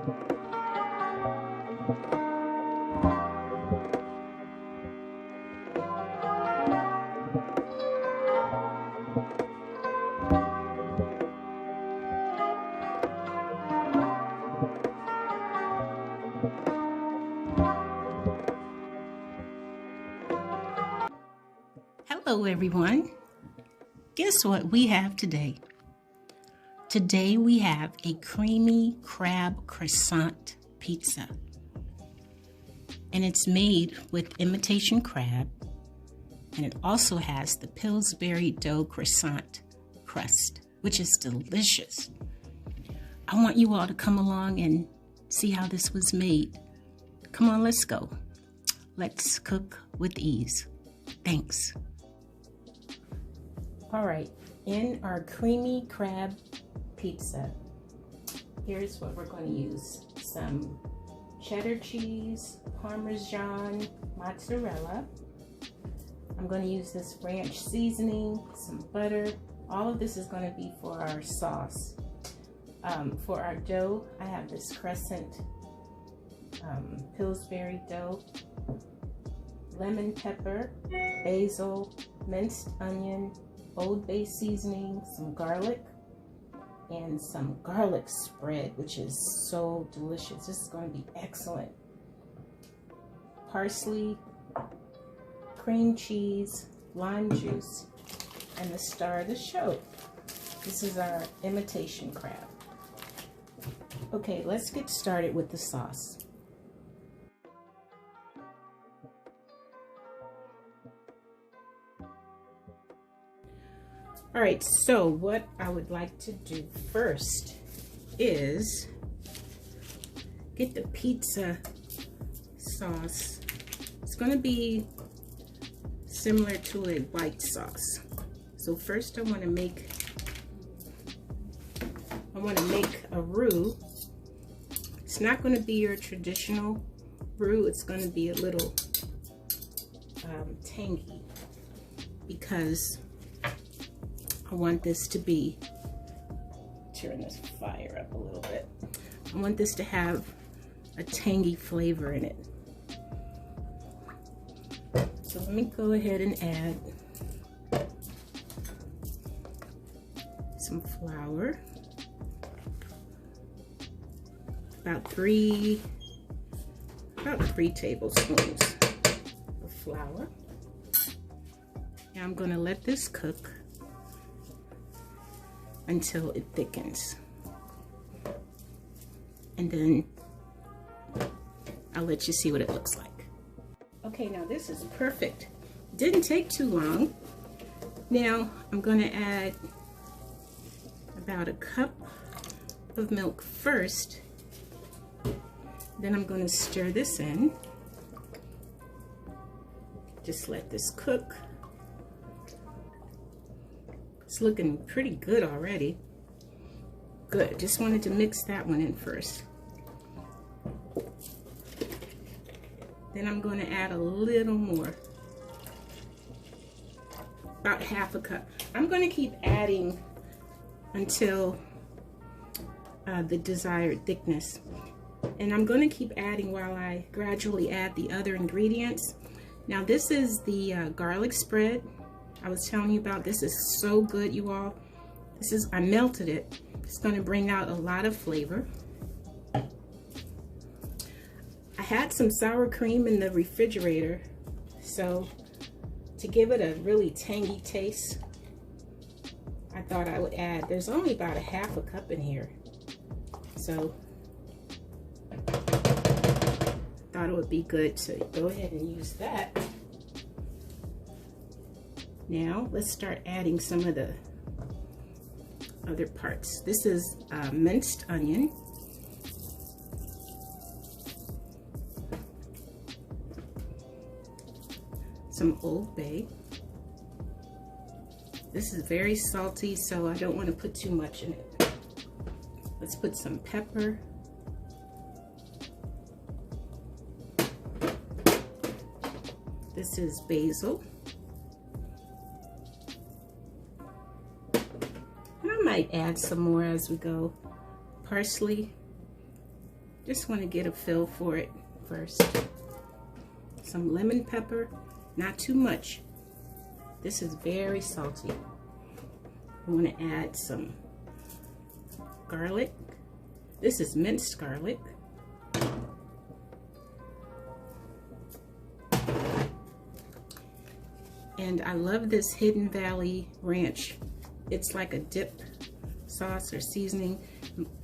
Hello everyone. Guess what we have today? Today we have a creamy crab croissant pizza. And it's made with imitation crab, and it also has the Pillsbury dough croissant crust, which is delicious. I want you all to come along and see how this was made. Come on, let's go. Let's cook with ease. Thanks. All right, in our creamy crab pizza, here's what we're going to use. Some cheddar cheese, Parmesan, mozzarella. I'm going to use this ranch seasoning, some butter. All of this is going to be for our sauce. For our dough, I have this Crescent Pillsbury dough, lemon pepper, basil, minced onion, Old Bay seasoning, some garlic, and some garlic spread, which is so delicious. This is going to be excellent. Parsley, cream cheese, lime juice, and the star of the show. This is our imitation crab. Okay, let's get started with the sauce. All right, so what I would like to do first is get the pizza sauce. It's going to be similar to a white sauce. So first I want to make a roux. It's not going to be your traditional roux. It's going to be a little tangy because I want this to be, turn this fire up a little bit. I want this to have a tangy flavor in it. So let me go ahead and add some flour. About three tablespoons of flour. Now I'm going to let this cook until it thickens, and then I'll let you see what it looks like. Okay, now this is perfect. Didn't take too long. Now I'm going to add about a cup of milk first. Then I'm going to stir this in. Just let this cook. It's looking pretty good already. Good, just wanted to mix that one in first. Then I'm going to add a little more, about half a cup. I'm going to keep adding until the desired thickness. And I'm going to keep adding while I gradually add the other ingredients. Now this is the garlic spread I was telling you about. This is so good, you all. I melted it. It's going to bring out a lot of flavor. I had some sour cream in the refrigerator, so to give it a really tangy taste, I thought I would add, there's only about a half a cup in here, so thought it would be good to go ahead and use that. Now let's start adding some of the other parts. This is minced onion, some Old Bay. This is very salty, so I don't want to put too much in it. Let's put some pepper. This is basil. And I might add some more as we go. Parsley. Just want to get a feel for it first. Some lemon pepper, not too much. This is very salty. I want to add some garlic. This is minced garlic. And I love this Hidden Valley Ranch. It's like a dip sauce or seasoning.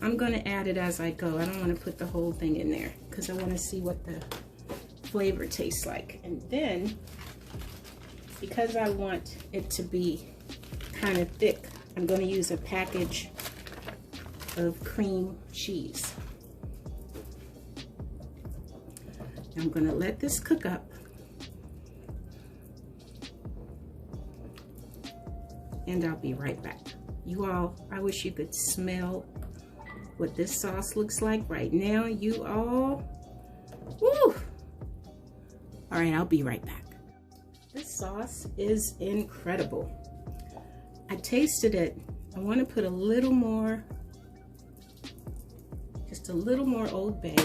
I'm going to add it as I go. I don't want to put the whole thing in there because I want to see what the flavor tastes like. And then, because I want it to be kind of thick, I'm going to use a package of cream cheese. I'm going to let this cook up. And I'll be right back. You all, I wish you could smell what this sauce looks like right now. You all, woo! All right, I'll be right back. This sauce is incredible. I tasted it. I want to put a little more, just a little more Old Bay.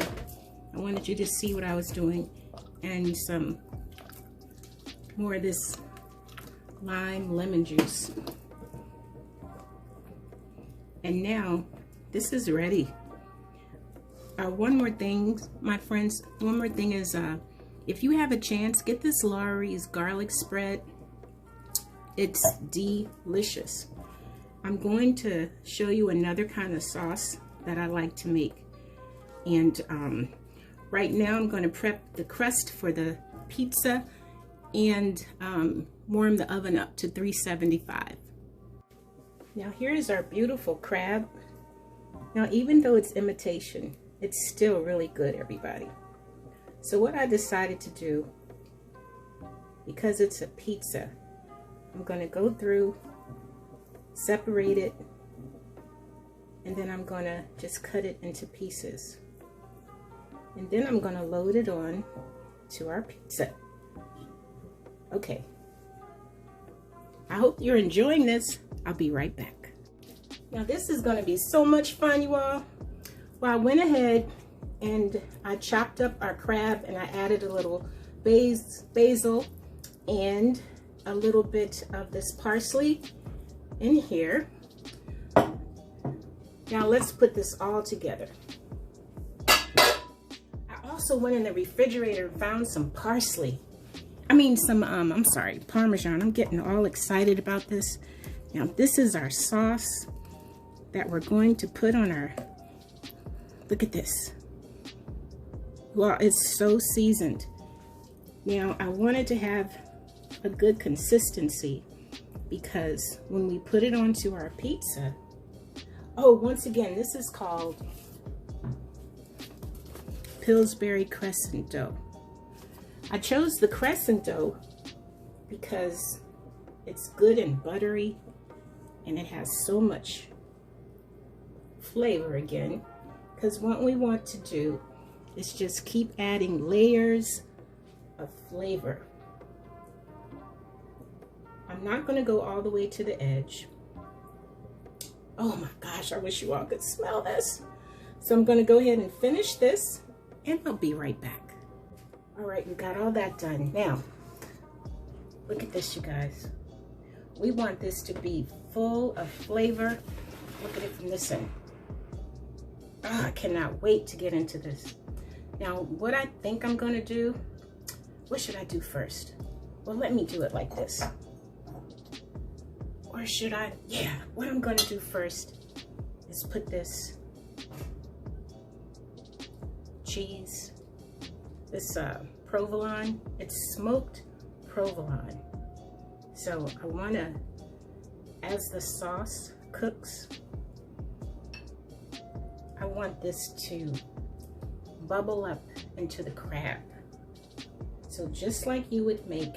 I wanted you to see what I was doing, and some more of this lime lemon juice. And now this is ready. One more thing, my friends, one more thing is if you have a chance, get this Lawry's garlic spread. It's delicious. I'm going to show you another kind of sauce that I like to make. And right now I'm going to prep the crust for the pizza and warm the oven up to 375. Now here's our beautiful crab. Now even though it's imitation, it's still really good, everybody. So what I decided to do, because it's a pizza, I'm going to go through, separate it, and then I'm going to just cut it into pieces. And then I'm going to load it on to our pizza. Okay. I hope you're enjoying this. I'll be right back. Now this is going to be so much fun, you all. Well, I went ahead and I chopped up our crab and I added a little basil and a little bit of this parsley in here. Now let's put this all together. I also went in the refrigerator and found some parsley. I mean some, I'm sorry, Parmesan. I'm getting all excited about this. Now this is our sauce that we're going to put on our, look at this. Well, it's so seasoned. Now I wanted to have a good consistency because when we put it onto our pizza, oh, once again, this is called Pillsbury Crescent dough. I chose the Crescent dough because it's good and buttery and it has so much flavor again, because what we want to do is just keep adding layers of flavor. I'm not going to go all the way to the edge. Oh my gosh, I wish you all could smell this. So I'm going to go ahead and finish this and I'll be right back. All right, we got all that done. Now, look at this, you guys. We want this to be full of flavor. Look at it from this end. Oh, I cannot wait to get into this. Now, what I think I'm going to do, what should I do first? Well, let me do it like this. Or should I? Yeah, what I'm going to do first is put this cheese, this provolone. It's smoked provolone. So I want to, as the sauce cooks, I want this to bubble up into the crab. So just like you would make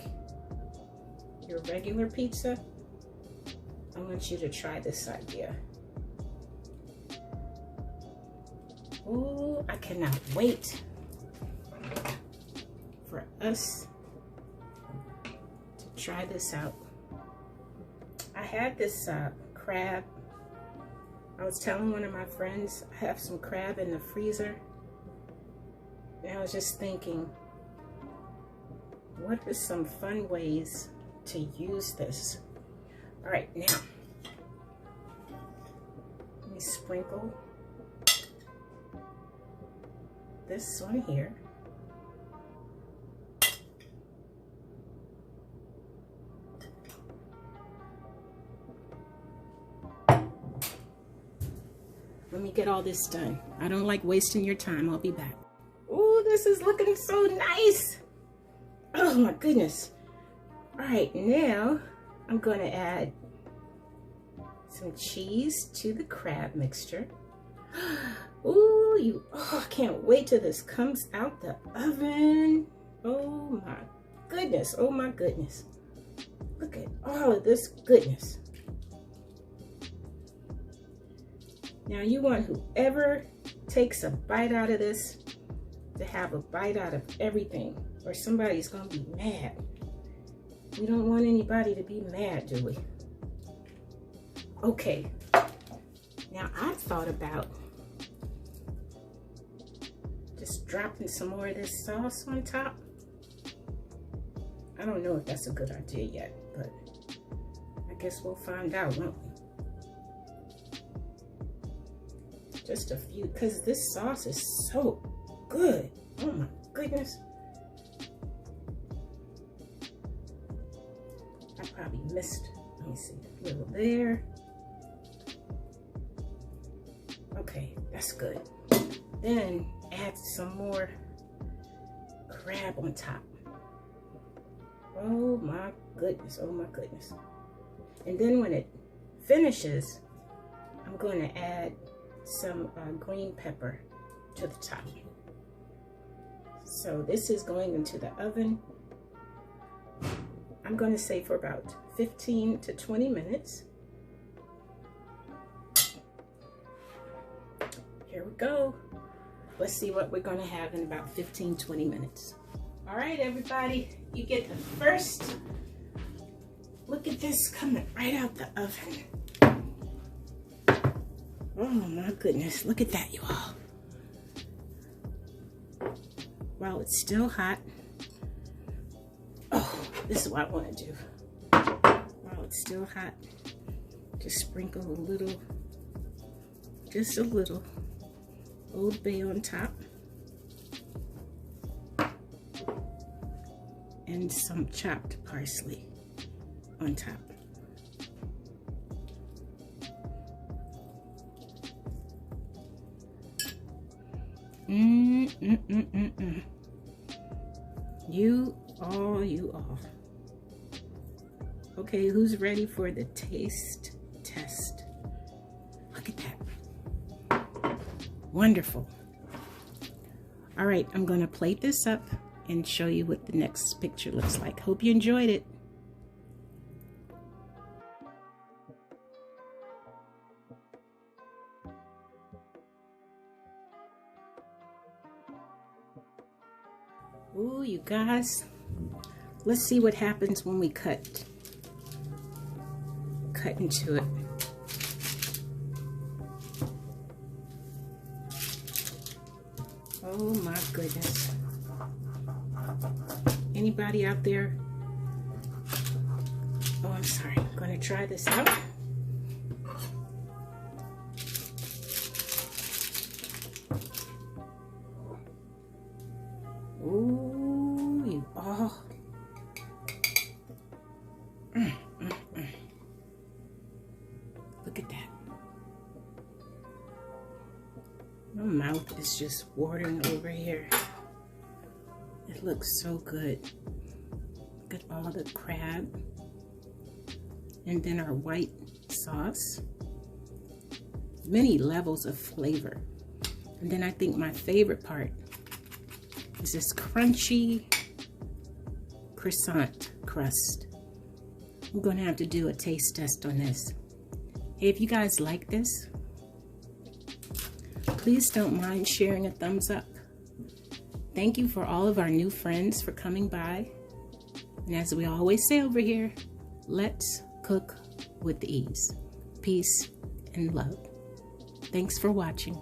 your regular pizza, I want you to try this idea. Oh, I cannot wait for us to try this out. I had this crab. I was telling one of my friends I have some crab in the freezer. And I was just thinking, what are some fun ways to use this? All right, now, let me sprinkle this on here. Let me get all this done. I don't like wasting your time. I'll be back. Oh, this is looking so nice. Oh my goodness. All right, now I'm going to add some cheese to the crab mixture. Ooh, I can't wait till this comes out the oven. Oh my goodness. Oh my goodness. Look at all of this goodness. Now you want whoever takes a bite out of this to have a bite out of everything, or somebody's gonna be mad. We don't want anybody to be mad, do we? Okay, now I've thought about just dropping some more of this sauce on top. I don't know if that's a good idea yet, but I guess we'll find out, won't we? Just a few, because this sauce is so good. Oh my goodness. I probably missed, let me see, a little there. Okay, that's good. Then add some more crab on top. Oh my goodness, oh my goodness. And then when it finishes, I'm going to add some green pepper to the top. So this is going into the oven. I'm going to say for about 15 to 20 minutes. Here we go. Let's see what we're going to have in about 15-20 minutes. All right, everybody, you get the first look at this coming right out the oven. Oh my goodness, look at that, you all. While it's still hot, oh, this is what I want to do. While it's still hot, just sprinkle a little, just a little Old Bay on top. And some chopped parsley on top. You all. Okay, who's ready for the taste test? Look at that. Wonderful. All right, I'm going to plate this up and show you what the next picture looks like. Hope you enjoyed it. Ooh, you guys, let's see what happens when we cut into it. Oh my goodness. Anybody out there? Oh, I'm sorry. I'm going to try this out. Ooh, you all. Look at that. My mouth is just watering over here. It looks so good. Look at all the crab. And then our white sauce. Many levels of flavor. And then I think my favorite part is this crunchy Crescent crust. I'm going to have to do a taste test on this. Hey, if you guys like this, please don't mind sharing a thumbs up. Thank you for all of our new friends for coming by. And as we always say over here, let's cook with ease. Peace and love. Thanks for watching.